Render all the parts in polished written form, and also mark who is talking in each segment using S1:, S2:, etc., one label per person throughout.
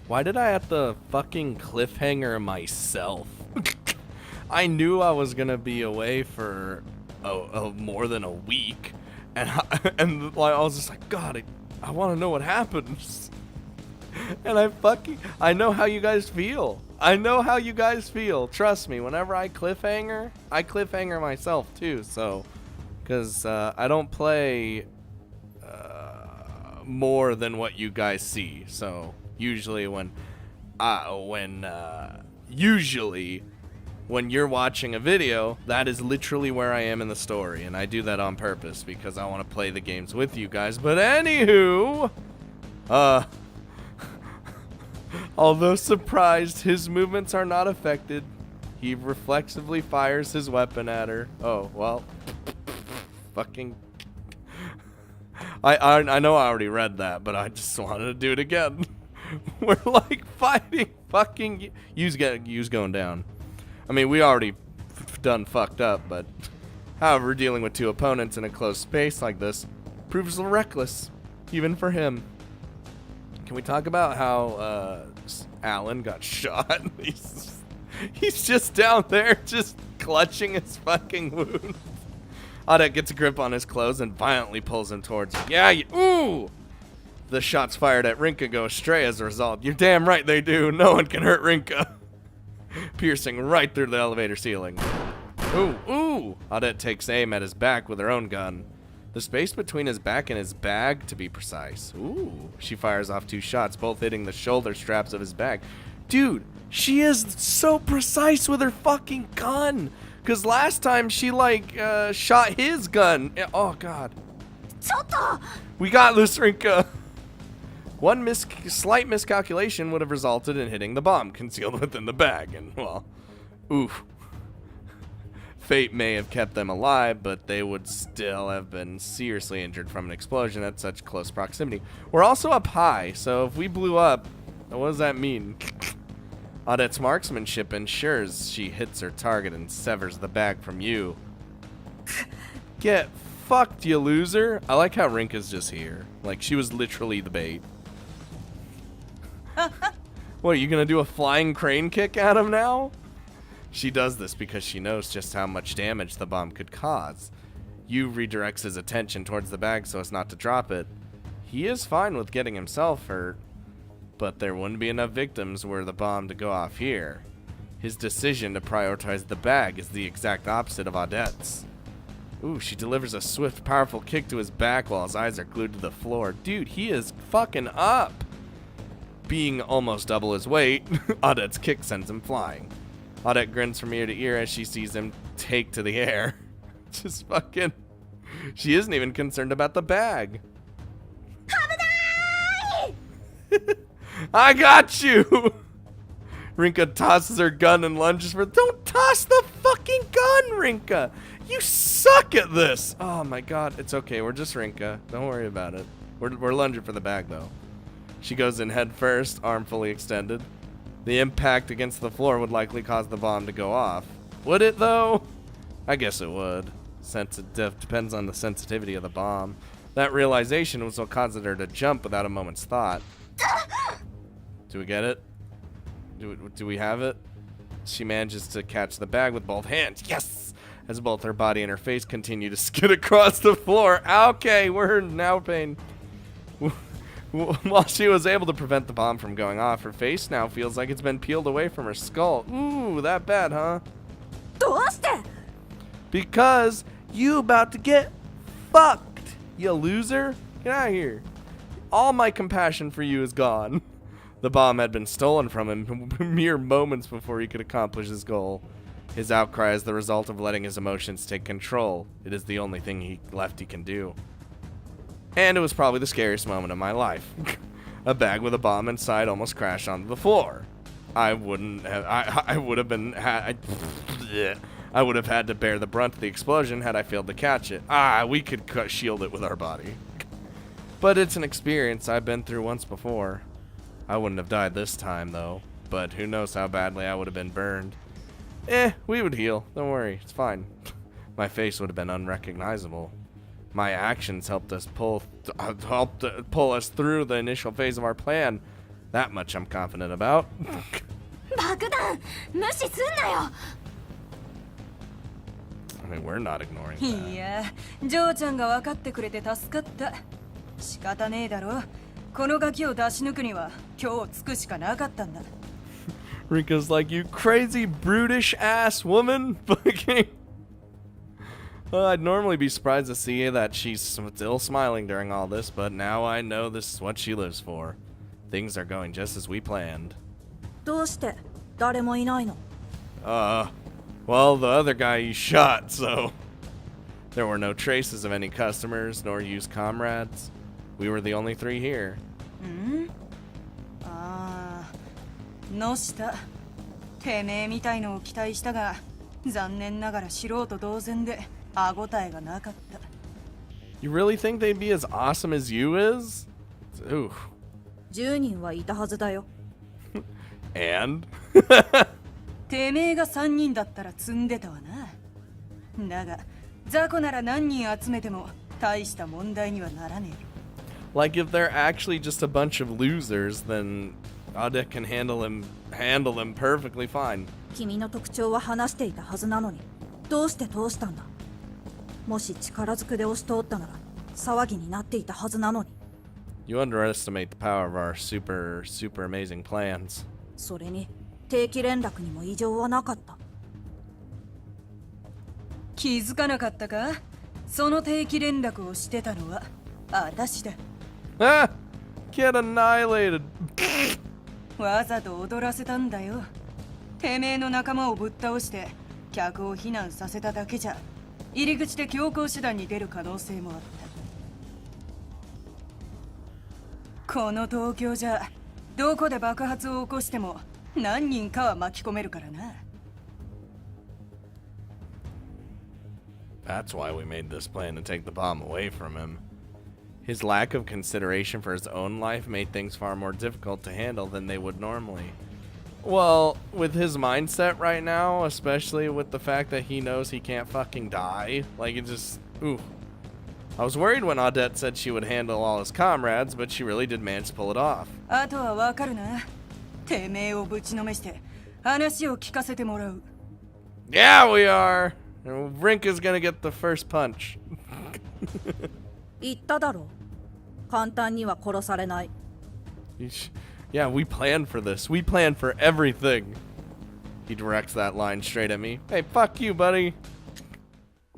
S1: Why did I have to fucking cliffhanger myself? I knew I was gonna be away for more than a week, and I was just like, God, I want to know what happens. And I know how you guys feel. I know how you guys feel. Trust me. Whenever I cliffhanger myself too. So, because I don't play more than what you guys see. So usually usually when you're watching a video, that is literally where I am in the story, and I do that on purpose because I want to play the games with you guys. But anywho, although surprised, his movements are not affected. He reflexively fires his weapon at her. Oh, well. Fucking. I know I already read that, but I just wanted to do it again. We're like fighting fucking. Use going down. I mean, we already done fucked up, but however, dealing with two opponents in a closed space like this proves reckless, even for him. Can we talk about how Alan got shot? He's just down there, just clutching his fucking wound. Audette gets a grip on his clothes and violently pulls him towards him. Yeah, ooh! The shots fired at Rinka go astray as a result. You're damn right they do. No one can hurt Rinka. Piercing right through the elevator ceiling. Ooh, ooh! Audette takes aim at his back with her own gun. The space between his back and his bag, to be precise. Ooh. She fires off two shots, both hitting the shoulder straps of his bag. Dude, she is so precise with her fucking gun. Because last time she, shot his gun. Oh, God. We got this, Rinka. One slight miscalculation would have resulted in hitting the bomb concealed within the bag. And, well, oof. Fate may have kept them alive, but they would still have been seriously injured from an explosion at such close proximity. We're also up high, so if we blew up, what does that mean? Audette's marksmanship ensures she hits her target and severs the bag from you. Get fucked, you loser. I like how Rinka's just here. Like, she was literally the bait. What, are you gonna do a flying crane kick at him now? She does this because she knows just how much damage the bomb could cause. Yu redirects his attention towards the bag so as not to drop it. He is fine with getting himself hurt, but there wouldn't be enough victims were the bomb to go off here. His decision to prioritize the bag is the exact opposite of Audette's. Ooh, she delivers a swift, powerful kick to his back while his eyes are glued to the floor. Dude, he is fucking up. Being almost double his weight, Audette's kick sends him flying. Audette grins from ear to ear as she sees him take to the air. Just fucking... She isn't even concerned about the bag. I got you! Rinka tosses her gun and lunges for... Don't toss the fucking gun, Rinka! You suck at this! Oh my god, it's okay, we're just Rinka. Don't worry about it. We're lunging for the bag, though. She goes in head first, arm fully extended. The impact against the floor would likely cause the bomb to go off. Would it, though? I guess it would. Depends on the sensitivity of the bomb. That realization was what caused her to jump without a moment's thought. Do we get it? Do we have it? She manages to catch the bag with both hands. Yes! As both her body and her face continue to skid across the floor. Okay, we're now pain. While she was able to prevent the bomb from going off, her face now feels like it's been peeled away from her skull. Ooh, that bad, huh? Because you about to get fucked, you loser. Get out of here. All my compassion for you is gone. The bomb had been stolen from him mere moments before he could accomplish his goal. His outcry is the result of letting his emotions take control. It is the only thing he can do. And it was probably the scariest moment of my life. A bag with a bomb inside almost crashed onto the floor. I would have had to bear the brunt of the explosion had I failed to catch it. We could shield it with our body. But it's an experience I've been through once before. I wouldn't have died this time, though. But who knows how badly I would have been burned. We would heal. Don't worry, it's fine. My face would have been unrecognizable. My actions helped pull us through the initial phase of our plan. That much I'm confident about.
S2: 爆弾無視すんなよ。
S1: I mean, we're not ignoring
S3: い
S1: that.
S3: や、ジョーちゃんが分かってくれて助かった。仕方ねえだろ。このガキを出し抜くには今日つくしかなかったんだ。
S1: Rika's like, you crazy, brutish ass woman. Fucking. I'd normally be surprised to see that she's still smiling during all this, but now I know this is what she lives for. Things are going just as we planned.
S4: どうして誰もいないの？
S1: Well, the other guy you shot, so there were no traces of any customers nor used comrades. We were the only three here.
S3: ああ、野下。てめえみたいのを期待したが、残念ながら素人同然で歯応えがなかった。
S1: You really think they'd be as awesome as you is? Ooh.
S4: 10人はいたはずだよ。
S1: And?
S3: てめえが3人だったら積んでたわな。だが、雑魚なら何人集めても大した問題にはならねえ。
S1: Like if they're actually just a bunch of losers, then Audette can handle them perfectly fine.
S4: 君の特徴は話していたはずなのに、どうして通したんだ？もし力ずくで押し通ったなら騒ぎになっていたはずなのに。
S1: You underestimate the power of our super amazing plans.
S4: それに定期連絡にも異常はなかった。
S3: 気づかなかったか？その定期連絡をしてたのは私だ。
S1: Ah! Get annihilated.
S3: わざと踊らせたんだよ。てめえの仲間をぶっ倒して客を避難させただけじゃ入り口で強行手段に出る可能性もあった。この東京じゃどこで爆発を起こしても何人かは巻き込めるからな。
S1: That's why we made this plan to take the bomb away from him. His lack of consideration for his own life made things far more difficult to handle than they would normally. Well, with his mindset right now, especially with the fact that he knows he can't fucking die, like it just, ooh. I was worried when Audette said she would handle all his comrades, but she really did manage to pull it off.
S3: あとはわかるな。てめえをぶちのめして話を聞かせてもらう。
S1: Yeah, we are. Rinka's gonna get the first punch.
S4: 言っただろう。簡単には殺されない。
S1: Yeah, we planned for this. We planned for everything. He directs that line straight at me. Hey, fuck you, buddy.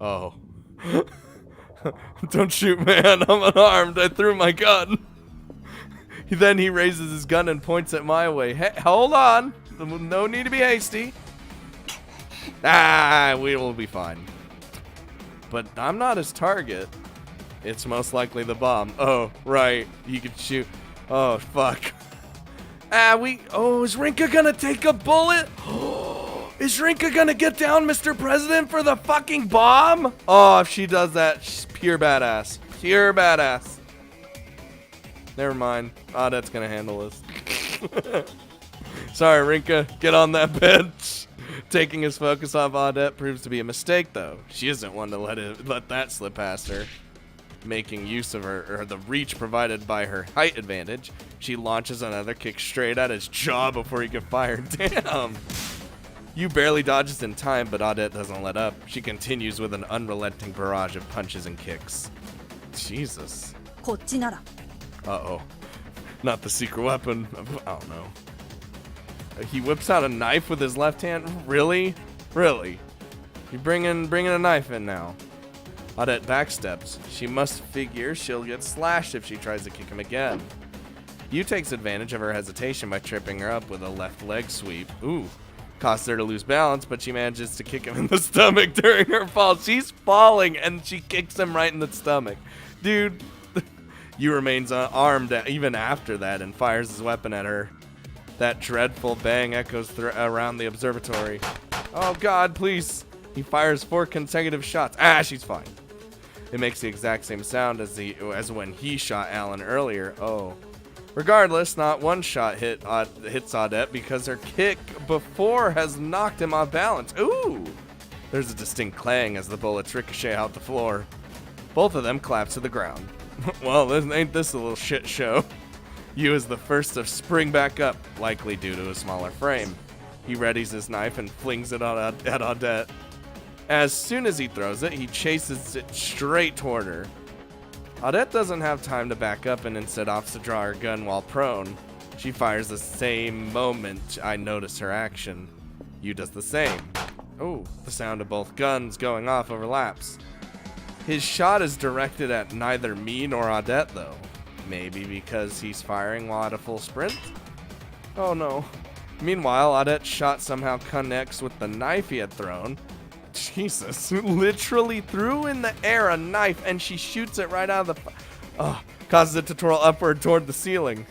S1: Oh. Don't shoot, man. I'm unarmed. I threw my gun. Then he raises his gun and points it my way. Hey, hold on. No need to be hasty. Ah, we will be fine. But I'm not his target. It's most likely the bomb. Oh, right. He could shoot. Oh, fuck. Oh, is Rinka gonna take a bullet? Is Rinka gonna get down Mr. President for the fucking bomb? Oh, if she does that, she's pure badass. Pure badass. Never mind. Audette's gonna handle this. Sorry, Rinka. Get on that bench. Taking his focus off Audette proves to be a mistake, though. She isn't one to let that slip past her. Making use of the reach provided by her height advantage, she launches another kick straight at his jaw before he can fire. Damn! You barely dodges in time, but Audette doesn't let up. She continues with an unrelenting barrage of punches and kicks. Jesus.
S4: こっちなら。
S1: Uh-oh. Not the secret weapon. I don't know. He whips out a knife with his left hand? Really? Really? You bringing a knife in now. Audette backsteps. She must figure she'll get slashed if she tries to kick him again. Yu takes advantage of her hesitation by tripping her up with a left leg sweep. Ooh. Costs her to lose balance, but she manages to kick him in the stomach during her fall. She's falling, and she kicks him right in the stomach. Dude, Yu remains armed even after that and fires his weapon at her. That dreadful bang echoes around the observatory. Oh, God, please. He fires 4 consecutive shots. Ah, she's fine. It makes the exact same sound as when he shot Alan earlier. Oh. Regardless, not one shot hits Audette because her kick before has knocked him off balance. Ooh! There's a distinct clang as the bullets ricochet out the floor. Both of them collapse to the ground. Well, ain't this a little shit show? Yu is the first to spring back up, likely due to a smaller frame. He readies his knife and flings it at Audette. As soon as he throws it, he chases it straight toward her. Audette doesn't have time to back up and instead opts to draw her gun while prone. She fires the same moment I notice her action. Yu does the same. Oh, the sound of both guns going off overlaps. His shot is directed at neither me nor Audette, though. Maybe because he's firing while at a full sprint? Oh no. Meanwhile, Audette's shot somehow connects with the knife he had thrown. Jesus, literally threw in the air a knife and she shoots it right out of the... causes it to twirl upward toward the ceiling.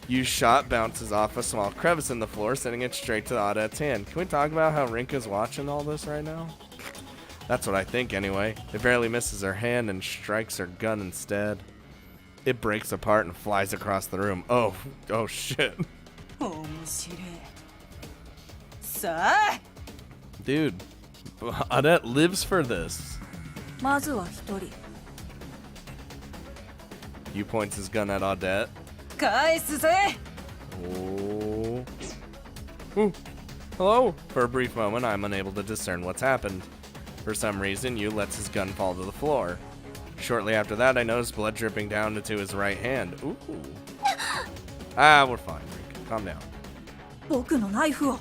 S1: Yu's shot bounces off a small crevice in the floor, sending it straight to Audette's hand. Can we talk about how Rinka's watching all this right now? That's what I think anyway. It barely misses her hand and strikes her gun instead. It breaks apart and flies across the room. Oh shit.
S3: 面白い。さあ
S1: Dude, Audette lives for this.
S4: まずは一人。
S1: Yu points his gun at Audette.
S3: 返すぜ
S1: Oh. Ooh. Hello? For a brief moment, I'm unable to discern what's happened. For some reason, Yu lets his gun fall to the floor. Shortly after that, I notice blood dripping down into his right hand. Ooh. We're fine, Rika. Calm down.
S4: 僕のナイフを。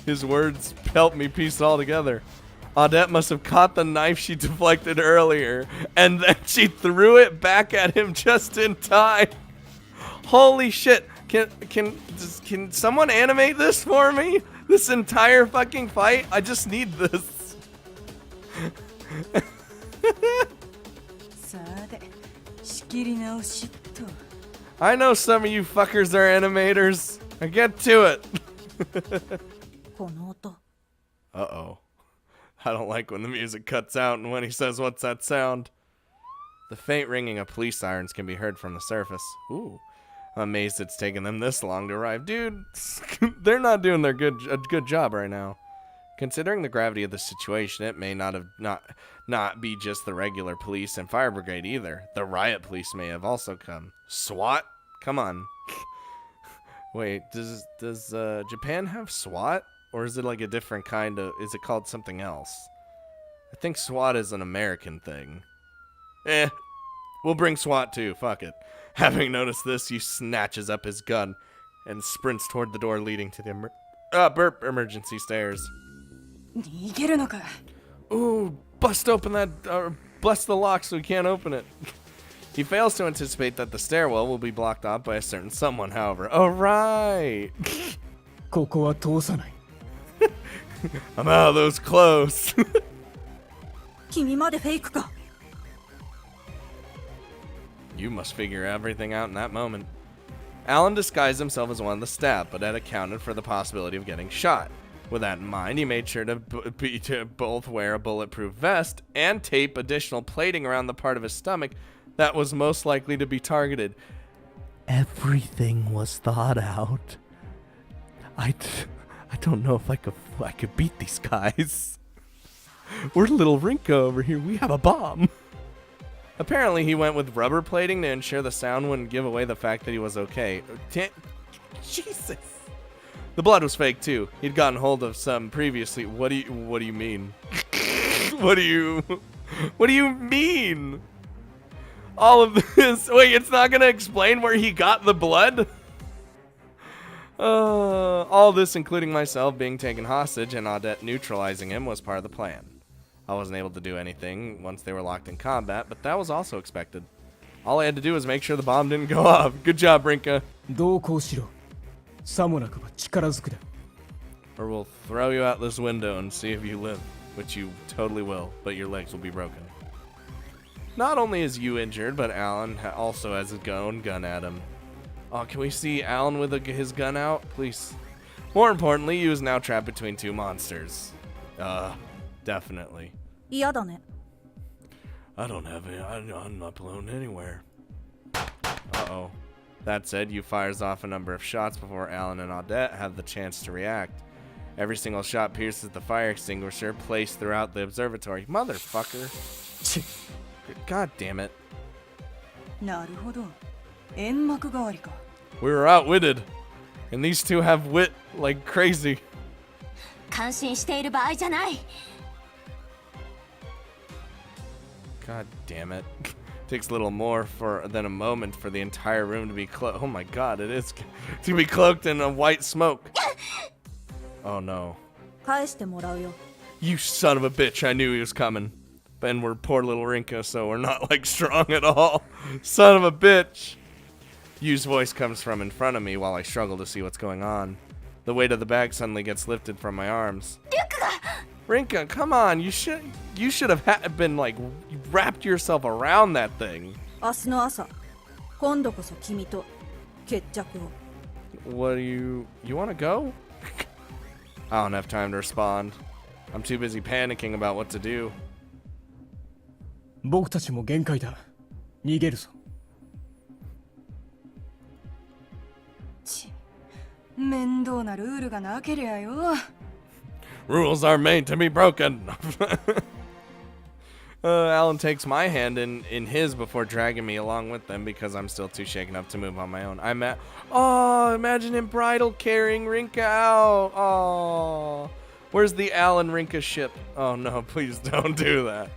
S1: His words help me piece it all together. Audette must have caught the knife she deflected earlier, and then she threw it back at him just in time. Holy shit. Can someone animate this for me? This entire fucking fight? I just need this.
S3: さて仕切り直しっと
S1: I know some of you fuckers are animators. I get to it.
S4: この音。
S1: Uh-oh. I don't like when the music cuts out and when he says, "What's that sound?" The faint ringing of police sirens can be heard from the surface. Ooh. I'm amazed it's taken them this long to arrive. Dude, they're not doing a good job right now. Considering the gravity of the situation, it may not be just the regular police and fire brigade either. The riot police may have also come. SWAT? Come on. Wait, does Japan have SWAT? Or is it like a different kind of... Is it called something else? I think SWAT is an American thing. We'll bring SWAT too. Fuck it. Having noticed this, he snatches up his gun and sprints toward the door leading to the emergency stairs.
S3: 逃げるのか
S1: Ooh, bust open that... bust the lock so we can't open it. He fails to anticipate that the stairwell will be blocked off by a certain someone, however. Oh, right.
S5: ここは通さない
S1: I'm out of those clothes.
S4: 君までフェイクか。
S1: You must figure everything out in that moment. Alan disguised himself as one of the staff, but had accounted for the possibility of getting shot. With that in mind, he made sure to both wear a bulletproof vest and tape additional plating around the part of his stomach that was most likely to be targeted. Everything was thought out. I don't know if I could beat these guys. We're little Rinka over here. We have a bomb. Apparently, he went with rubber plating to ensure the sound wouldn't give away the fact that he was okay. Jesus. The blood was fake too. He'd gotten hold of some previously. What do you mean? What do you mean? All of this. Wait, it's not gonna explain where he got the blood? All this, including myself being taken hostage and Audette neutralizing him, was part of the plan. I wasn't able to do anything once they were locked in combat, but that was also expected. All I had to do was make sure the bomb didn't go off. Good job, Rinka.
S5: 同行しろさもなくば力ずくだ
S1: Or we'll throw you out this window and see if you live, which you totally will, but your legs will be broken. Not only is Yu injured, but Alan also has his own gun at him. Oh, can we see Alan with his gun out, please? More importantly, Yu is now trapped between two monsters. Definitely.
S4: 嫌だね。
S1: I don't have any. I'm not blown anywhere. Uh-oh. That said, Yu fires off a number of shots before Alan and Audette have the chance to react. Every single shot pierces the fire extinguisher placed throughout the observatory. Motherfucker. God damn it.
S3: なるほど。煙幕代わりか。
S1: We were outwitted, and these two have wit like crazy.
S2: 感心している場合じゃない。
S1: God damn it. Takes a little more than a moment for the entire room to be cloaked. Oh my god, it is to be cloaked in a white smoke. Oh no.
S4: 返してもらうよ。
S1: You son of a bitch, I knew he was coming. And we're poor little Rinka, so we're not like strong at all. Son of a bitch. Yu's voice comes from in front of me while I struggle to see what's going on. The weight of the bag suddenly gets lifted from my arms.
S2: リュックが。
S1: Rinka, come on, you should have been like wrapped yourself around that thing.
S4: 明日の朝、今度こそ君と決着を。
S1: What do you want to go? I don't have time to respond. I'm too busy panicking about what to do.
S5: 僕たちも限界だ。逃げるぞ。
S3: ち、面倒なルールがなけりゃよ。
S1: Rules are made to be broken. Alan takes my hand in his before dragging me along with them because I'm still too shaken up to move on my own. Oh, imagine him bridal carrying Rinka out. Oh, where's the Alan Rinka ship? Oh no, please don't do that.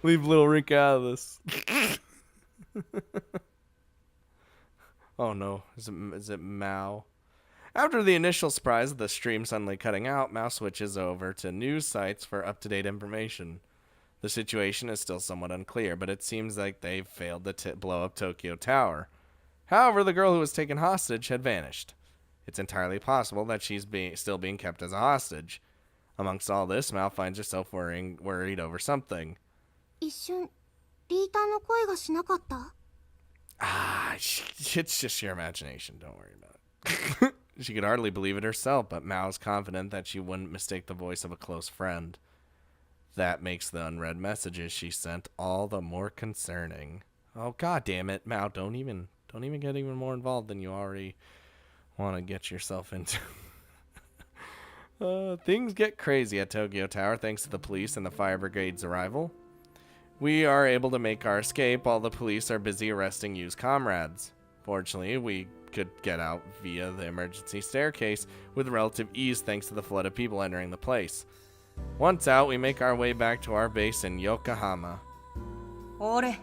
S1: Leave little Rinka out of this. Oh no, is it Mao? After the initial surprise of the stream suddenly cutting out, Mao switches over to news sites for up-to-date information. The situation is still somewhat unclear, but it seems like they've failed to blow up Tokyo Tower. However, the girl who was taken hostage had vanished. It's entirely possible that she's still being kept as a hostage. Amongst all this, Mao finds herself worried over something.
S2: 一瞬リーターの声がしなかった。
S1: It's just your imagination. Don't worry about it. She could hardly believe it herself, but Mao's confident that she wouldn't mistake the voice of a close friend. That makes the unread messages she sent all the more concerning. Oh god damn it, Mao, don't even get even more involved than you already want to get yourself into. Things get crazy at Tokyo Tower thanks to the police and the fire brigade's arrival. We are able to make our escape while the police are busy arresting Yu's comrades. Fortunately, we could get out via the emergency staircase with relative ease thanks to the flood of people entering the place. Once out, we make our way back to our base in Yokohama.
S3: 俺。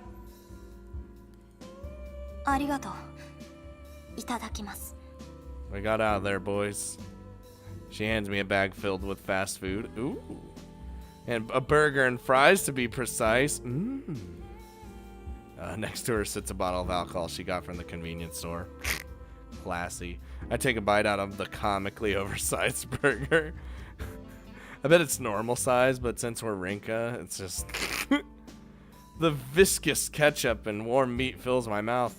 S2: ありがとう。いただきます。
S1: We got out of there, boys. She hands me a bag filled with fast food. Ooh. And a burger and fries, to be precise. Next to her sits a bottle of alcohol she got from the convenience store. Classy. I take a bite out of the comically oversized burger. I bet it's normal size, but since we're Rinka, it's just... The viscous ketchup and warm meat fills my mouth.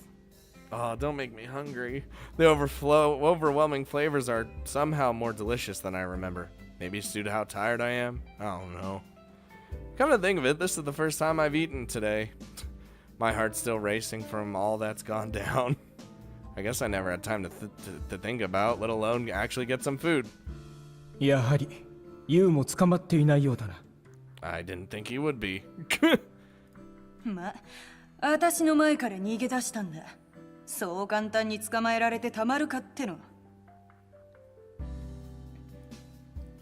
S1: Oh, don't make me hungry. The overwhelming flavors are somehow more delicious than I remember. Maybe it's due to how tired I am. I don't know. Come to think of it, this is the first time I've eaten today. My heart's still racing from all that's gone down. I guess I never had time to think about, let alone actually get some food.
S5: やはり、ユウも捕まっていないようだな。
S1: I didn't think he would be.
S3: ま、私の前から逃げ出したんだ。そう簡単に捕まえられてたまるかっての。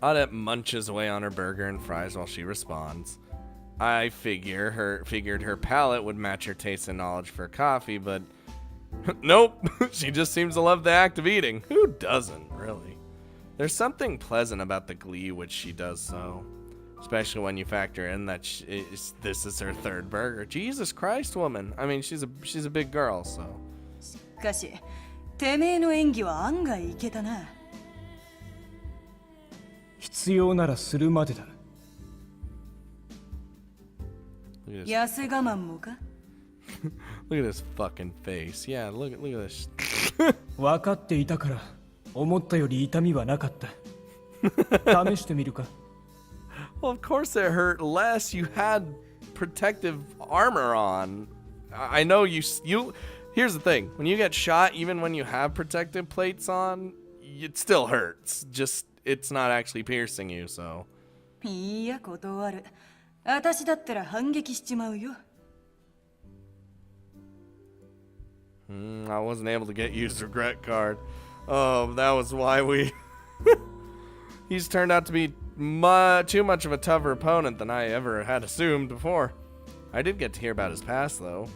S1: Audette munches away on her burger and fries while she responds. I figured her palate would match her taste and knowledge for coffee, but nope. She just seems to love the act of eating. Who doesn't, really? There's something pleasant about the glee which she does so, especially when you factor in that this is her third burger. Jesus Christ, woman. I mean, she's a big girl, so.
S3: しかし、てめえの演技は案外いけたな。
S5: 必要ならするまでだ。
S3: 痩せ我慢もか
S1: Look at this fucking face. Yeah, look at this.
S5: 分かっていたから、思ったより痛みはなかった。試してみるか
S1: Well, of course it hurt less. You had protective armor on. I know you. Here's the thing: when you get shot, even when you have protective plates on, it still hurts. Just it's not actually piercing you. So.
S3: いや、断る。私だったら反撃しちまうよ。
S1: I wasn't able to get Yu's regret card. Oh, that was why we... He's turned out to be too much of a tougher opponent than I ever had assumed before. I did get to hear about his past, though.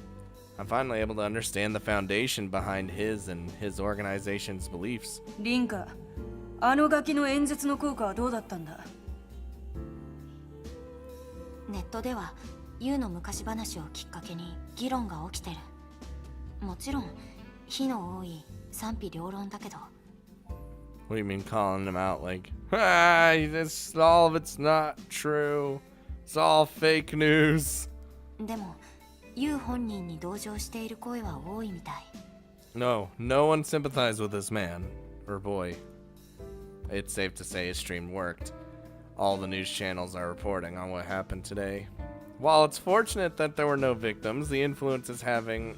S1: I'm finally able to understand the foundation behind his and his organization's beliefs.
S3: リンカ、あのガキの演説の効果はどうだったんだ？
S2: ネットではユウの昔話をきっかけに議論が起きてる。もちろん非の多い賛否両論だけど。
S1: What do you mean calling him out like, ah, this, all of it's not true. It's all fake news.
S2: でもユウ本人に同情している声は多いみたい。
S1: No one sympathized with this man, or boy. It's safe to say his stream worked. All the news channels are reporting on what happened today. While it's fortunate that there were no victims, the influence it's having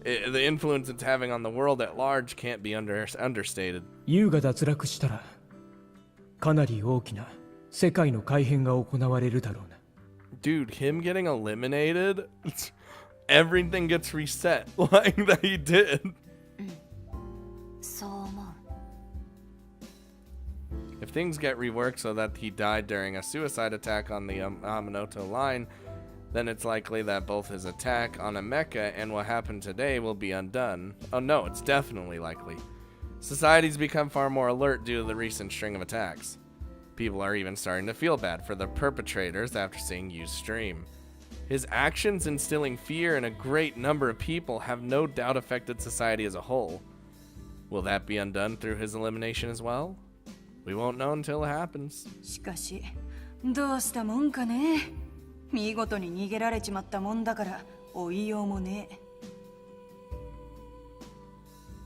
S1: on the world at large can't be understated.
S5: ユウが脱落したらかなり大きな世界の改変が行われるだろうな。
S1: Dude, him getting eliminated, everything gets reset like that he did.
S2: そう思う。
S1: If things get reworked so that he died during a suicide attack on the Amanoto line, then it's likely that both his attack on a mecha and what happened today will be undone. Oh no, it's definitely likely. Society's become far more alert due to the recent string of attacks. People are even starting to feel bad for the perpetrators after seeing Yu's stream. His actions instilling fear in a great number of people have no doubt affected society as a whole. Will that be undone through his elimination as well? We won't know until it happens.
S3: しかし、どうしたもんかね。見事に逃げられちまったもんだから追いようもねえ。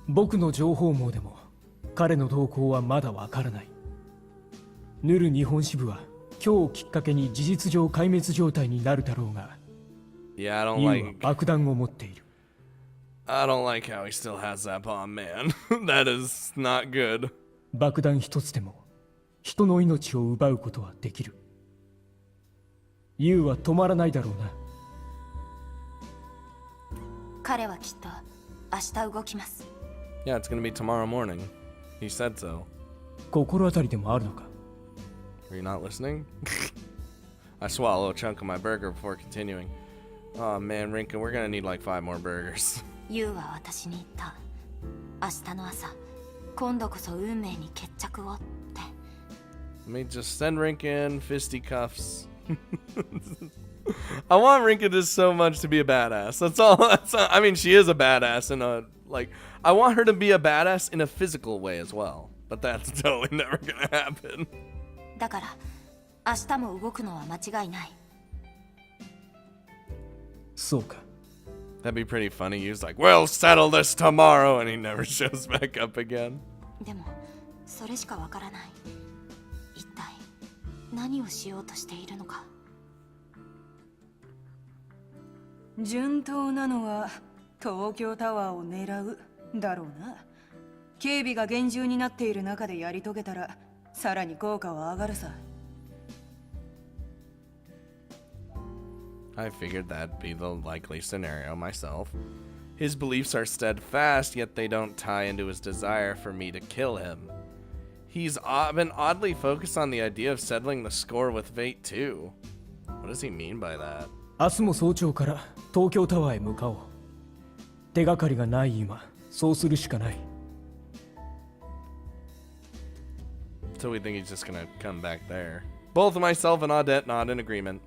S5: 僕の情報網でも彼の動向はまだわからない。ヌル日本支部は今日をきっかけに事実上壊滅状態になるだろうが、
S1: Yeah, I don't
S5: ユウは
S1: like
S5: 爆弾を持っている。
S1: I don't like how he still has that bomb, man. That is not good.
S5: 爆弾一つでも人の命を奪うことはできる。ユウは止まらないだろうな。
S2: 彼はきっと明日動きます。
S1: Yeah, it's gonna be tomorrow morning. He said so.
S5: 心当たりでもあるのか？
S1: Are you not listening? I swallow a chunk of my burger before continuing. Oh man, Rinka, we're gonna need like 5 more burgers.
S2: ユウは私に言った。明日の朝、今度こそ運命に決着をって。
S1: Let me just send Rinka in fisticuffs. I want Rinka just so much to be a badass. That's all. I mean, she is a badass in a, like, I want her to be a badass in a physical way as well. But that's totally never gonna happen.
S2: だから明日も動くのは間違いない。
S5: そうか。
S1: That'd be pretty funny. He's like, we'll settle this tomorrow, and he never shows back up again.
S2: でもそれしかわからない。一体何をしようとしているのか。
S3: 順当なのは東京タワーを狙うだろうな。警備が厳重になっている中でやり遂げたらさらに効果は上がるさ。
S1: I figured that'd be the likely scenario myself. His beliefs are steadfast, yet they don't tie into his desire for me to kill him. He's been oddly focused on the idea of settling the score with Fate too. What does he mean by that?
S5: 明日も早朝から東京タワーへ向かおう。手がかりがない今、そうするしかない。
S1: So we think he's just gonna come back there. Both myself and Audette not in agreement.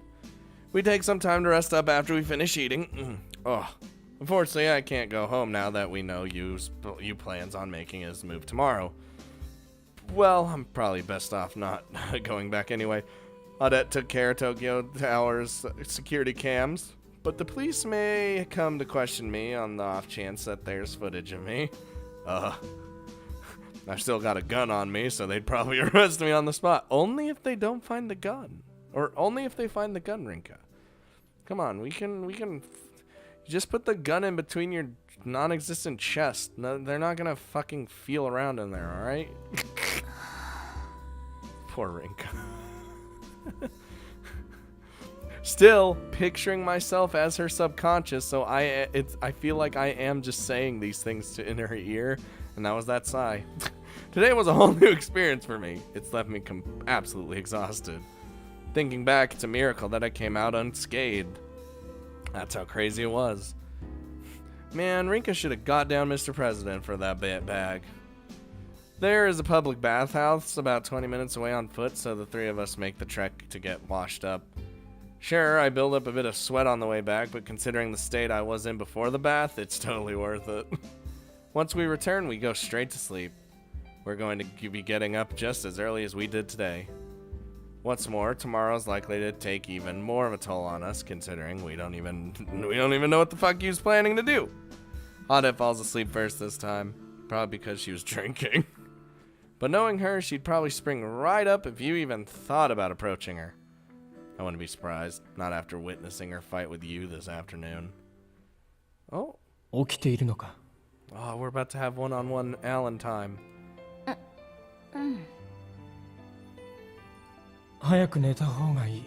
S1: We take some time to rest up after we finish eating. Oh, unfortunately, I can't go home now that we know you plans on making his move tomorrow. Well, I'm probably best off not going back anyway. Audette took care of Tokyo Tower's security cams, but the police may come to question me on the off chance that there's footage of me. I've still got a gun on me, so they'd probably arrest me on the spot. Only if they don't find the gun. Or only if they find the gun, Rinka. Come on, we can just put the gun in between your non-existent chest. No, they're not gonna fucking feel around in there, alright? Poor Rinka. Still picturing myself as her subconscious, so I feel like I am just saying these things in her ear, and that was that sigh. Today was a whole new experience for me. It's left me absolutely exhausted. Thinking back, it's a miracle that I came out unscathed. That's how crazy it was. Man, Rinka should have got down Mr. President for that bag. There is a public bathhouse about 20 minutes away on foot, so the three of us make the trek to get washed up. Sure, I build up a bit of sweat on the way back, but considering the state I was in before the bath, it's totally worth it. Once we return, we go straight to sleep. We're going to be getting up just as early as we did today. What's more, tomorrow's likely to take even more of a toll on us, considering we don't even know what the fuck he was planning to do. Audette falls asleep first this time, probably because she was drinking. But knowing her, she'd probably spring right up if you even thought about approaching her. I wouldn't be surprised, not after witnessing her fight with you this afternoon. Oh,
S5: 起きているのか
S1: we're about to have one-on-one Alan time.
S5: 早く寝た方がいい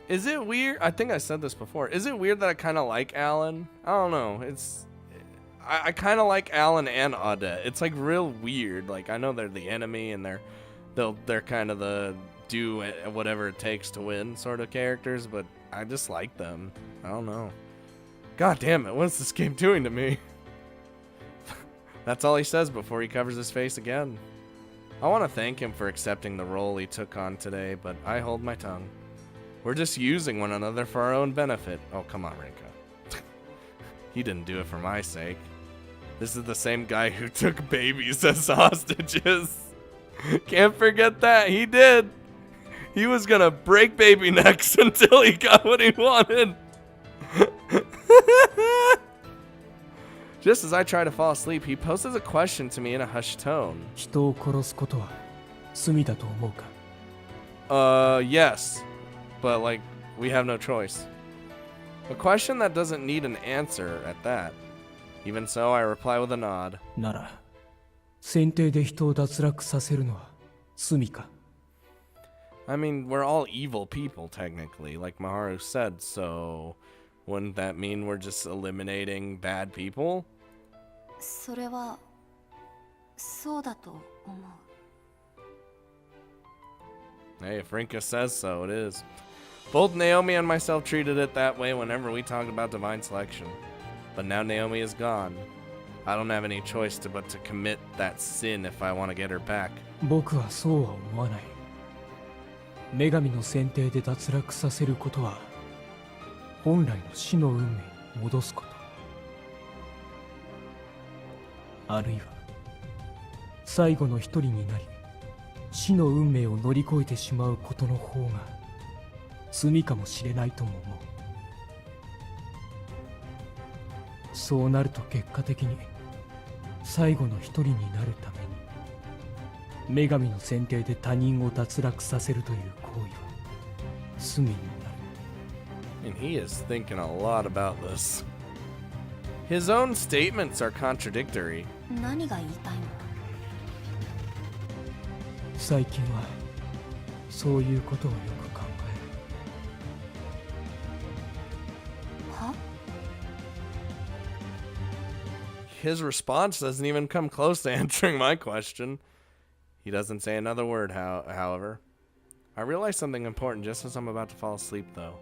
S1: Is it weird? I think I said this before. Is it weird that I kind of like Alan? I don't know. I kind of like Alan and Audette. It's like real weird. Like I know they're the enemy and they're kind of the do whatever it takes to win sort of characters, but I just like them. I don't know. God damn it! What's this game doing to me? That's all he says before he covers his face again. I want to thank him for accepting the role he took on today, but I hold my tongue. We're just using one another for our own benefit. Oh, come on, Rinka. He didn't do it for my sake. This is the same guy who took babies as hostages. Can't forget that. He did. He was gonna break baby necks until he got what he wanted. Just as I try to fall asleep, he poses a question to me in a hushed tone.
S5: 人を殺すことは罪だと思うか
S1: Yes. But, like, we have no choice. A question that doesn't need an answer at that. Even so, I reply with a nod.
S5: なら選定で人を脱落させるのは罪か
S1: I mean, we're all evil people, technically, like Maharu said, so wouldn't that mean we're just eliminating bad people?
S2: それはそうだと思う。
S1: Hey, if Rinka says so, it is. Both Naomi and myself treated it that way whenever we talked about divine selection. But now Naomi is gone. I don't have any choice but to commit that sin if I want to get her back.
S5: 僕はそうは思わない女神の選定で脱落させることは本来の死の運命に戻すことあるいは最後の一人になり死の運命を乗り越えてしまうことの方が罪かもしれないとも思うそうなると結果的に最後の一人になるために女神の選定で他人を脱落させるという行為は罪になる
S1: And he is thinking a lot about this. His own statements are contradictory.
S2: 何が言いたいの？
S5: 最近はそういうことをよく考
S2: は？
S1: His response doesn't even come close to answering my question. He doesn't say another word, however. I realize something important just as I'm about to fall asleep, though.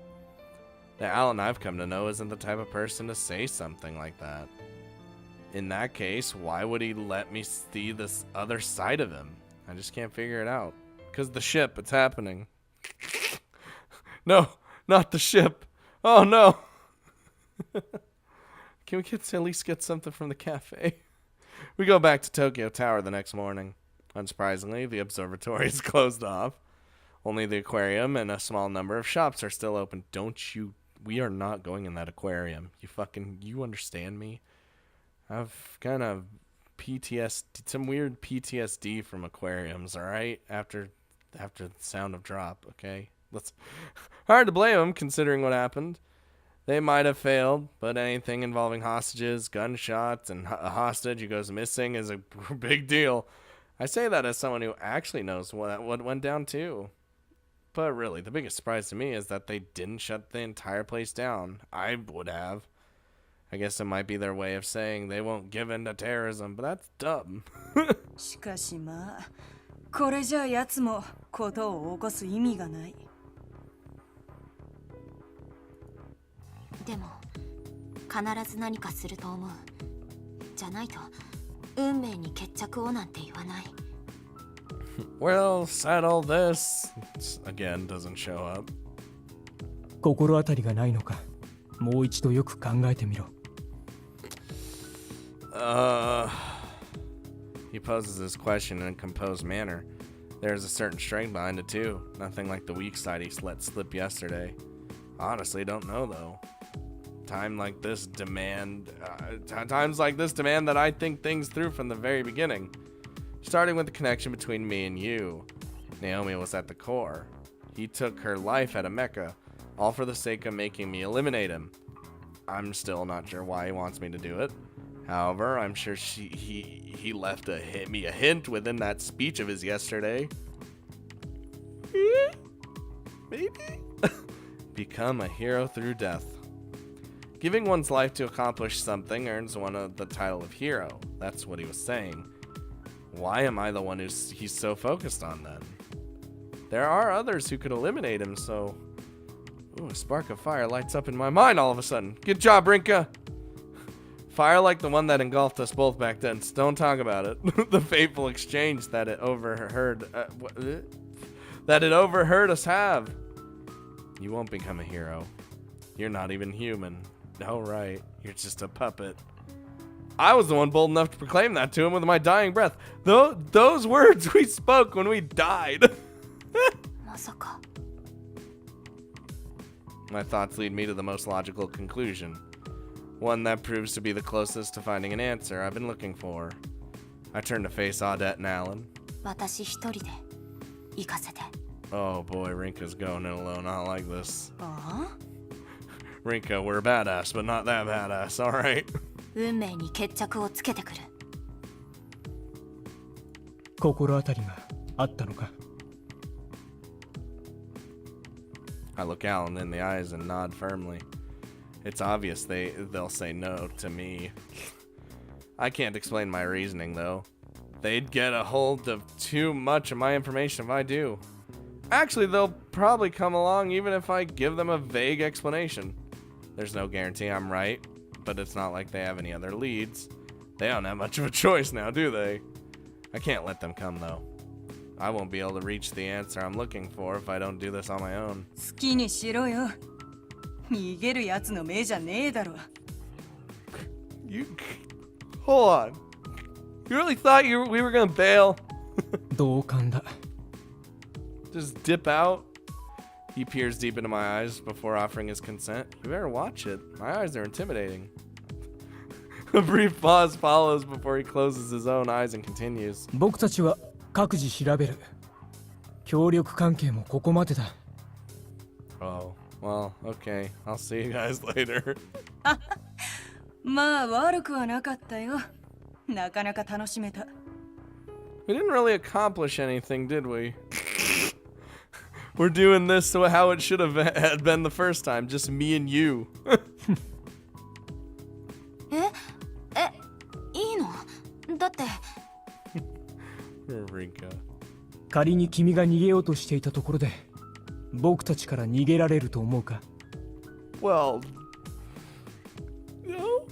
S1: The Alan I've come to know isn't the type of person to say something like that. In that case, why would he let me see this other side of him? I just can't figure it out. 'Cause the ship, it's happening. No, not the ship. Oh no. Can we at least get something from the cafe? We go back to Tokyo Tower the next morning. Unsurprisingly, the observatory is closed off. Only the aquarium and a small number of shops are still open. We are not going in that aquarium. You understand me? I've kind of some weird PTSD from aquariums, alright? After the sound of drop, okay? Hard to blame them, considering what happened. They might have failed, but anything involving hostages, gunshots, and a hostage who goes missing is a big deal. I say that as someone who actually knows what went down too. But really, the biggest surprise to me is that they didn't shut the entire place down. I would have. I guess it might be their way of saying they won't give in to terrorism, but that's dumb.
S3: しかしまあこれじゃ奴もことを起こす意味がない。
S2: でも必ず何かすると思う。じゃないと運命に決着をなんて言わない。
S1: Well, settle this. Again, doesn't show up.
S5: 心当たりがないのか、もう一度よく考えてみろ。
S1: He poses this question in a composed manner. There's a certain strength behind it too. Nothing like the weak side he let slip yesterday. Honestly, don't know though. Times like this demand that I think things through from the very beginning. Starting with the connection between me and you. Naomi was at the core. He took her life at Emeka, all for the sake of making me eliminate him. I'm still not sure why he wants me to do it. However, I'm sure he left me a hint within that speech of his yesterday. Maybe? Become a hero through death. Giving one's life to accomplish something earns one of the title of hero. That's what he was saying. Why am I the one he's so focused on then? There are others who could eliminate him, so... Ooh, a spark of fire lights up in my mind all of a sudden. Good job, Rinka! Fire like the one that engulfed us both back then. So don't talk about it. The fateful exchange that it overheard us have. You won't become a hero. You're not even human. No, right. You're just a puppet. I was the one bold enough to proclaim that to him with my dying breath. Those words we spoke when we died.
S2: まさか。
S1: My thoughts lead me to the most logical conclusion. One that proves to be the closest to finding an answer I've been looking for. I turn to face Audette and Alan.
S2: 私一人で行かせて。
S1: Oh boy, Rinka's going in alone. I don't like this.
S3: ああ
S1: Rinka, we're badass, but not that badass, alright?
S2: 運命に決着をつけてくる。
S5: 心当たりがあったのか。
S1: I look Alan in the eyes and nod firmly. It's obvious they'll say no to me. I can't explain my reasoning, though. They'd get a hold of too much of my information if I do. Actually, they'll probably come along even if I give them a vague explanation. There's no guarantee I'm right, but it's not like they have any other leads. They don't have much of a choice now, do they? I can't let them come, though. I won't be able to reach the answer I'm looking for if I don't do this on my own.
S3: 好きにしろよ。逃げるやつの目じゃねえだろ。
S1: You... Hold on. You really thought we were gonna bail?
S5: 同感だ。
S1: Just dip out? He peers deep into my eyes before offering his consent. You better watch it. My eyes are intimidating. A brief pause follows before he closes his own eyes and continues.
S5: 僕たちは各自調べる。協力関係もここまでだ。
S1: Oh, well, okay. I'll see you guys later.
S3: まあ悪くはなかったよ。なかなか楽しめた。
S1: We didn't really accomplish anything, did we? We're doing this so how it should have been the first time, just me and you.
S2: いいの？だって。
S1: Rinka.
S5: 仮に君が逃げようとしていたところで、僕たちから逃げられると思うか？
S1: Well, no.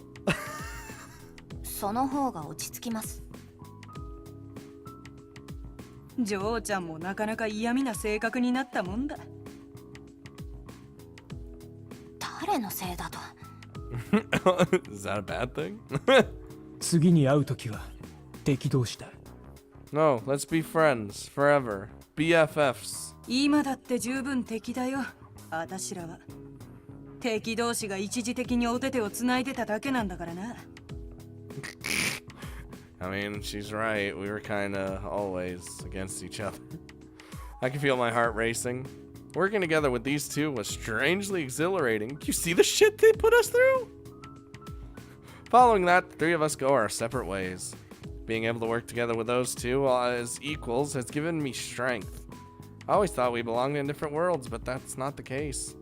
S2: その方が落ち着きます。
S3: ジョーちゃんもなかなか嫌味な性格になったもんだ。
S2: 誰のせいだと。
S1: Is that a bad thing?
S5: 次に会うときは敵同士だ。
S1: No, let's be friends forever. BFFs.
S3: 今だって十分敵だよ。あたしらは。敵同士が一時的にお手手をつないでただけなんだからな。
S1: I mean, she's right. We were kinda always against each other. I can feel my heart racing. Working together with these two was strangely exhilarating. You see the shit they put us through? Following that, the three of us go our separate ways. Being able to work together with those two as equals has given me strength. I always thought we belonged in different worlds, but that's not the case.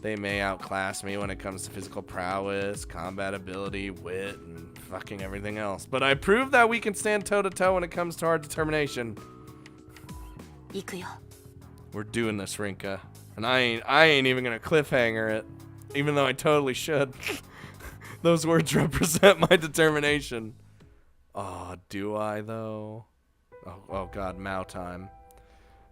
S1: They may outclass me when it comes to physical prowess, combat ability, wit, and fucking everything else. But I proved that we can stand toe-to-toe when it comes to our determination.
S2: 行くよ。
S1: We're doing this, Rinka. And I ain't even gonna cliffhanger it. Even though I totally should. Those words represent my determination. Oh, do I though? Oh god, Mao time.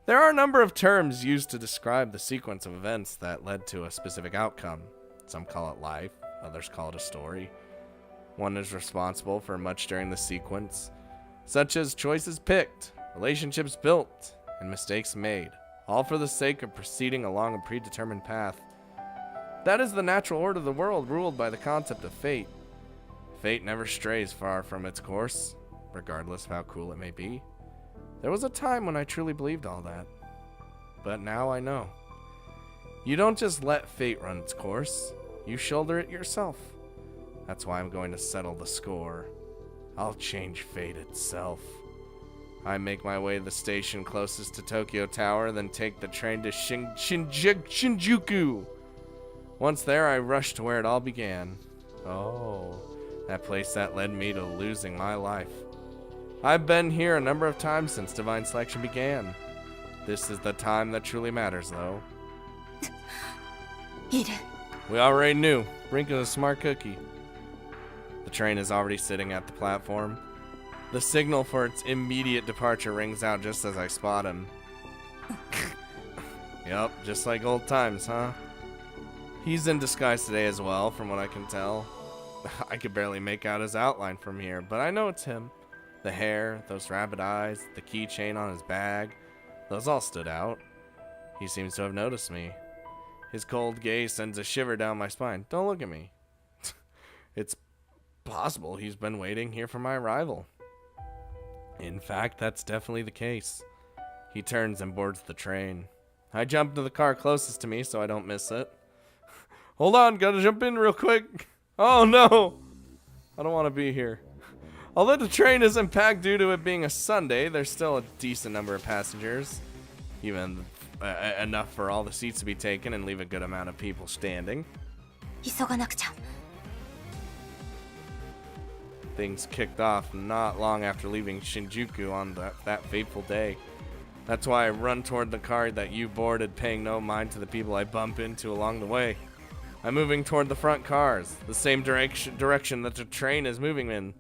S1: There are a number of terms used to describe the sequence of events that led to a specific outcome. Some call it life, others call it a story. One is responsible for much during the sequence, such as choices picked, relationships built, and mistakes made, all for the sake of proceeding along a predetermined path. That is the natural order of the world, ruled by the concept of fate. Fate never strays far from its course, regardless of how cruel it may be. There was a time when I truly believed all that. But now I know. You don't just let fate run its course, you shoulder it yourself. That's why I'm going to settle the score. I'll change fate itself. I make my way to the station closest to Tokyo Tower, then take the train to Shinjuku. Once there, I rush to where it all began. Oh, that place that led me to losing my life. I've been here a number of times since Divine Selection began. This is the time that truly matters, though.
S2: いる。
S1: We already knew. Rinka's a smart cookie. The train is already sitting at the platform. The signal for its immediate departure rings out just as I spot him. Yup, just like old times, huh? He's in disguise today as well, from what I can tell. I could barely make out his outline from here, but I know it's him. The hair, those rabbit eyes, the keychain on his bag, those all stood out. He seems to have noticed me. His cold gaze sends a shiver down my spine. Don't look at me. It's possible he's been waiting here for my arrival. In fact, that's definitely the case. He turns and boards the train. I jump into the car closest to me so I don't miss it. Hold on, gotta jump in real quick. Oh no! I don't want to be here. Although the train isn't packed due to it being a Sunday, there's still a decent number of passengers. Even enough for all the seats to be taken and leave a good amount of people standing.
S2: 急がなくちゃ。
S1: Things kicked off not long after leaving Shinjuku on that fateful day. That's why I run toward the car that you boarded, paying no mind to the people I bump into along the way. I'm moving toward the front cars, the same direction that the train is moving in.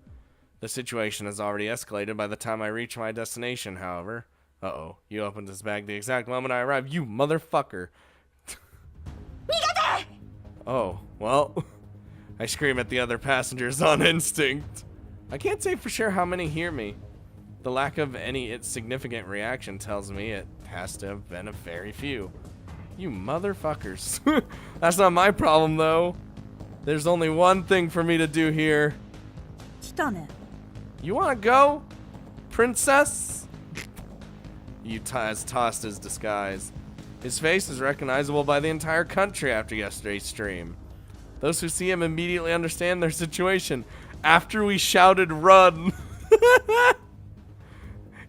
S1: The situation has already escalated by the time I reach my destination, however. Uh-oh, you opened this bag the exact moment I arrived, you motherfucker. Oh, well, I scream at the other passengers on instinct. I can't say for sure how many hear me. The lack of any significant reaction tells me it has to have been a very few. You motherfuckers. That's not my problem, though. There's only one thing for me to do here.
S4: 来たね。
S1: You wanna go, princess? Has tossed his disguise. His face is recognizable by the entire country after yesterday's stream. Those who see him immediately understand their situation. After we shouted run.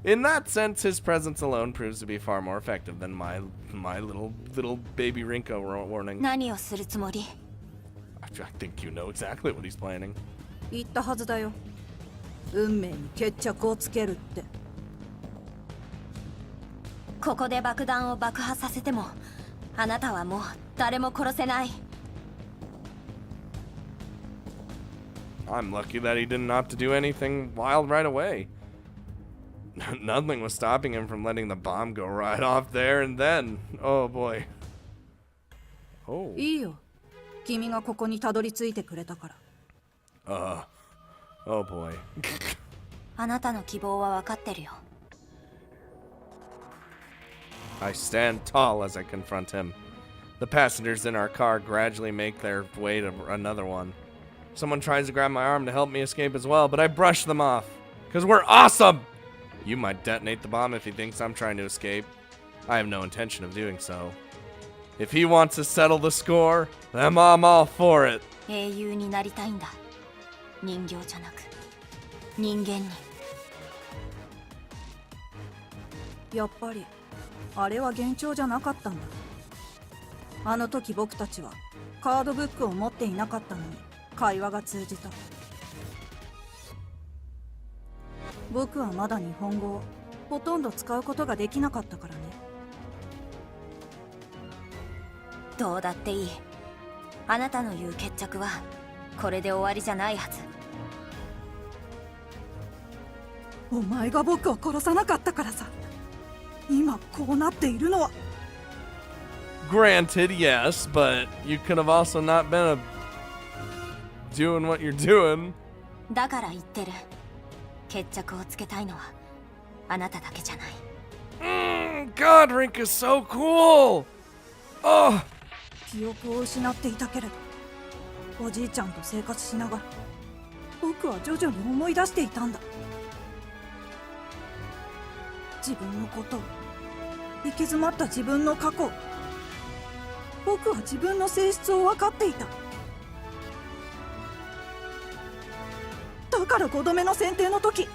S1: In that sense, his presence alone proves to be far more effective than my little baby Rinko warning.
S2: 何をするつもり？
S1: I think you know exactly what he's planning.
S4: 言ったはずだよ。運命に決着をつけるって。
S2: ここで爆弾を爆破させても、あなたはもう誰も殺せない。
S1: I'm lucky that he didn't have to do anything wild right away. Nothing was stopping him from letting the bomb go right off there and then. Oh boy. Oh.
S4: いいよ。君がここにたどり着いてくれたから。
S1: Oh boy.
S2: あなたの希望は分かってるよ。
S1: I stand tall as I confront him. The passengers in our car gradually make their way to another one. Someone tries to grab my arm to help me escape as well, but I brush them off. 'Cause we're awesome! You might detonate the bomb if he thinks I'm trying to escape. I have no intention of doing so. If he wants to settle the score, then I'm all for it.
S2: 英雄になりたいんだ。人形じゃなく、人間に。
S4: やっぱりあれは幻聴じゃなかったんだ。あの時僕たちはカードブックを持っていなかったのに会話が通じた。僕はまだ日本語をほとんど使うことができなかったからね。
S2: どうだっていい。あなたの言う決着はこれで終わりじゃないはず。
S4: お前が僕を殺さなかったからさ。今こうなっているのは。
S1: Granted, yes, but you could have also not been doing what you're doing.
S2: だから言ってる。決着をつけたいのはあなただけじゃない。
S1: God, Rinka's so cool! Oh!
S4: 記憶を失っていたけれど、おじいちゃんと生活しながら僕は徐々に思い出していたんだ。自分のことを、行き詰まった自分の過去を。僕は自分の性質を分かっていた。だから5度目の選定の時、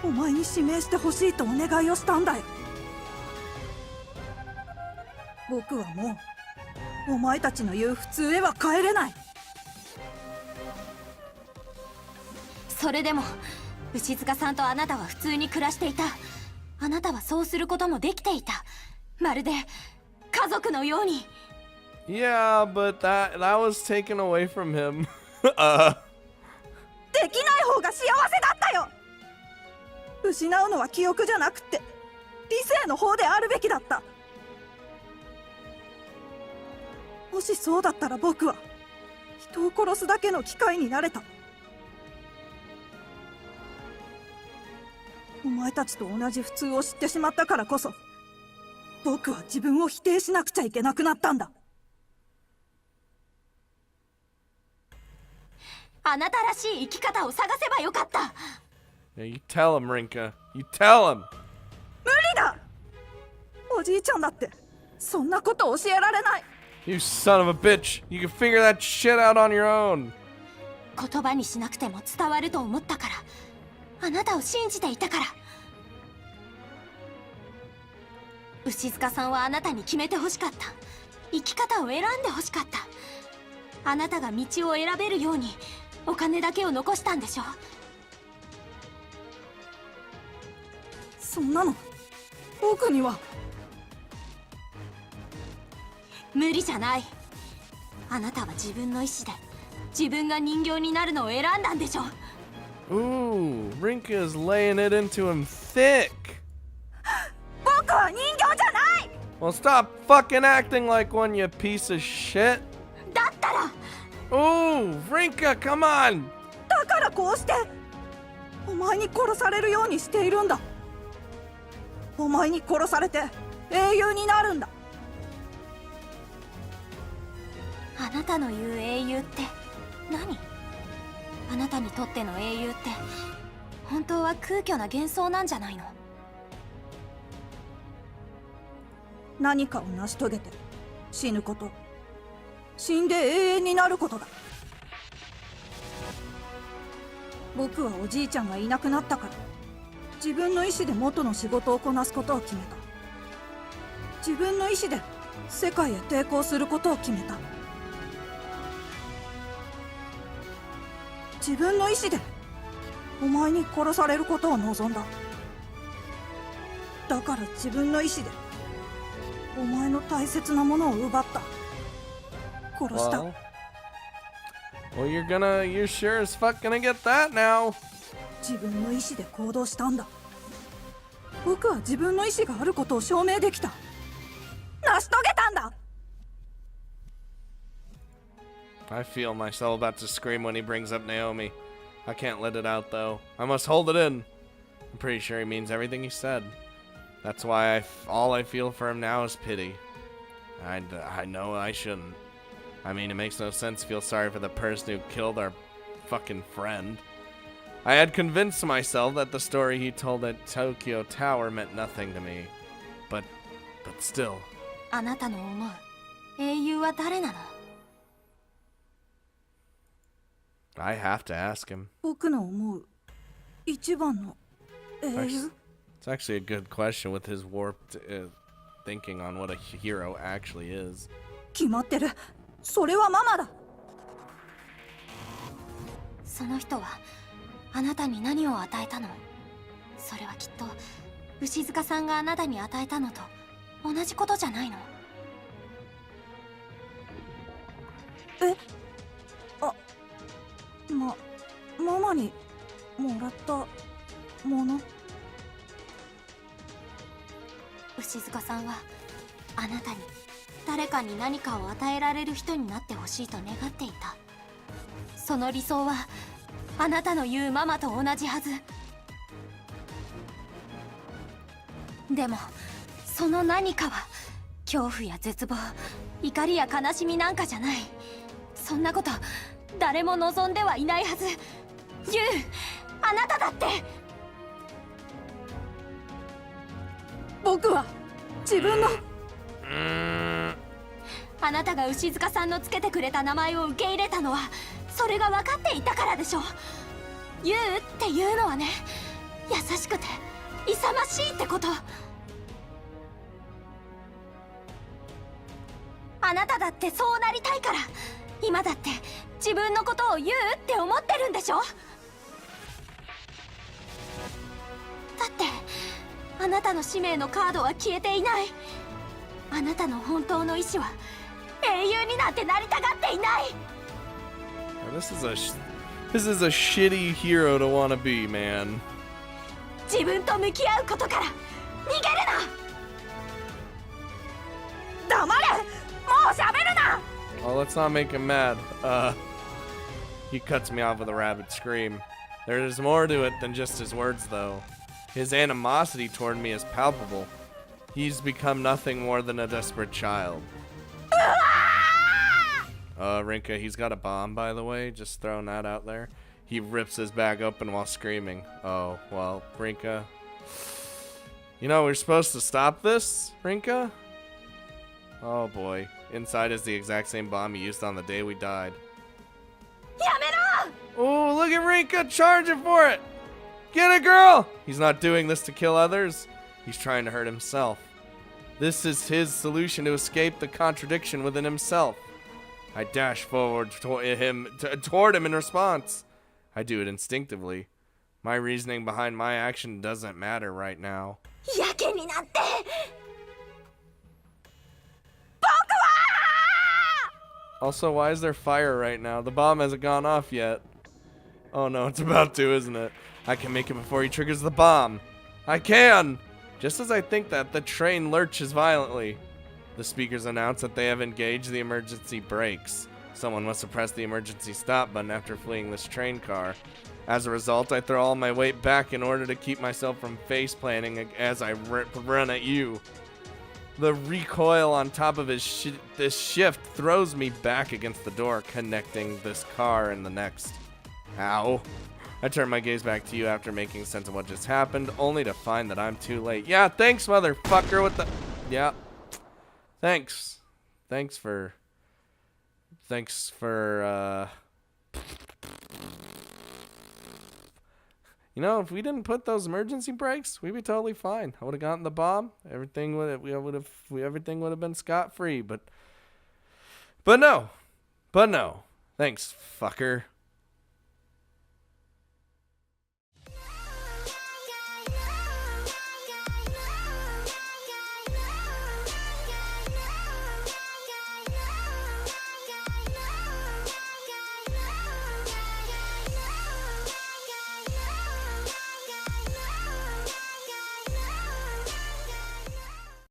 S4: お前に指名してほしいとお願いをしたんだよ。僕はもうお前たちの言う普通へは帰れない。
S2: それでも牛塚さんとあなたは普通に暮らしていた。あなたはそうすることもできていた。まるで家族のように。
S1: Yeah, but that was taken away from him.
S4: できない方が幸せだったよ。失うのは記憶じゃなくて理性の方であるべきだった。もしそうだったら僕は人を殺すだけの機械になれた。お前たちと同じ普通を知ってしまったからこそ、僕は自分を否定しなくちゃいけなくなったんだ。
S2: あなたらしい生き方を探せばよかった。
S1: Yeah, you tell him, Rinka. You tell him.
S4: 無理だ。おじいちゃんだってそんなこと教えられない。
S1: You son of a bitch. You can figure that shit out on your own.
S2: 言葉にしなくても伝わると思ったから、あなたを信じていたから。牛塚さんはあなたに決めてほしかった。生き方を選んでほしかった。あなたが道を選べるようにお金だけを残したんでしょ。
S4: そんなの僕には。
S2: 無理じゃない。あなたは自分の意志で自分が人形になるのを選んだんでしょ。
S1: Ooh, Rinka's laying it into him thick.
S4: 僕は人形じゃない。
S1: Well, stop fucking acting like one, you piece of shit.
S2: だったら
S1: Ooh, Rinka, come on.
S4: だからこうしてお前に殺されるようにしているんだ。お前に殺されて英雄になるんだ。
S2: あなたの言う英雄って何？あなたにとっての英雄って本当は空虚な幻想なんじゃないの？
S4: 何かを成し遂げて死ぬこと、死んで永遠になることだ。僕はおじいちゃんがいなくなったから自分の意志で元の仕事をこなすことを決めた。自分の意志で世界へ抵抗することを決めた。自分の意志でお前に殺されることを望んだ。だから自分の意志でお前の大切なものを奪った。殺した。
S1: Well, you're sure as fuck gonna get that now.
S4: 自分の意志で行動したんだ。僕は自分の意志があることを証明できた。成し遂げたんだ。
S1: I feel myself about to scream when he brings up Naomi. I can't let it out though. I must hold it in. I'm pretty sure he means everything he said. That's why all I feel for him now is pity. I know I shouldn't. I mean, it makes no sense to feel sorry for the person who killed our fucking friend. I had convinced myself that the story he told at Tokyo Tower meant nothing to me. But still.
S2: あなたの思う英雄は誰なの？
S1: I have to ask him.
S4: 僕の思う一番の英雄。
S1: It's actually a good question with his warped thinking on what a hero actually is.
S4: 決まってる。それはママだ。
S2: その人はあなたに何を与えたの？それはきっと牛塚さんがあなたに与えたのと同じことじゃないの？
S4: え？ママにもらったもの？
S2: 牛塚さんはあなたに誰かに何かを与えられる人になってほしいと願っていた。その理想はあなたの言うママと同じはず。でもその何かは恐怖や絶望、怒りや悲しみなんかじゃない。そんなこと誰も望んではいないはず。ユウ、あなただって。
S4: 僕は自分の
S2: あなたが牛塚さんのつけてくれた名前を受け入れたのはそれが分かっていたからでしょ。ユウっていうのはね、優しくて勇ましいってこと。あなただってそうなりたいから、今だって自分のことをユウって思ってるんでしょ。だってあなたの使命のカードは消えていない。あなたの本当の意志は英雄になんてなりたがっていない。
S1: This is a shitty hero to wanna be, man.
S2: 自分と向き合うことから逃げるな。黙れ、もう喋るな。
S1: Well, let's not make him mad. He cuts me off with a rabid scream. There's more to it than just his words, though. His animosity toward me is palpable. He's become nothing more than a desperate child. Rinka, he's got a bomb, by the way. Just throwing that out there. He rips his bag open while screaming. Oh, well, Rinka. You know, we're supposed to stop this, Rinka? Oh, boy. Inside is the exact same bomb he used on the day we died.
S2: やめろ。
S1: Oh, look at Rinka charging for it! Get it, girl! He's not doing this to kill others. He's trying to hurt himself. This is his solution to escape the contradiction within himself. I dash forward toward him in response. I do it instinctively. My reasoning behind my action doesn't matter right now.
S2: やけになって。
S1: Also, why is there fire right now? The bomb hasn't gone off yet. Oh no, it's about to, isn't it? I can make it before he triggers the bomb. I can! Just as I think that, the train lurches violently. The speakers announce that they have engaged the emergency brakes. Someone must have pressed the emergency stop button after fleeing this train car. As a result, I throw all my weight back in order to keep myself from face planting as I run at you. The recoil on top of this shift throws me back against the door, connecting this car and the next. Ow. I turn my gaze back to you after making sense of what just happened, only to find that I'm too late. Yeah, thanks, motherfucker, with the... Yeah. Thanks. Thanks for... You know, if we didn't put those emergency brakes, we'd be totally fine. I would have gotten the bomb. Everything would have been scot-free, but no. Thanks, fucker.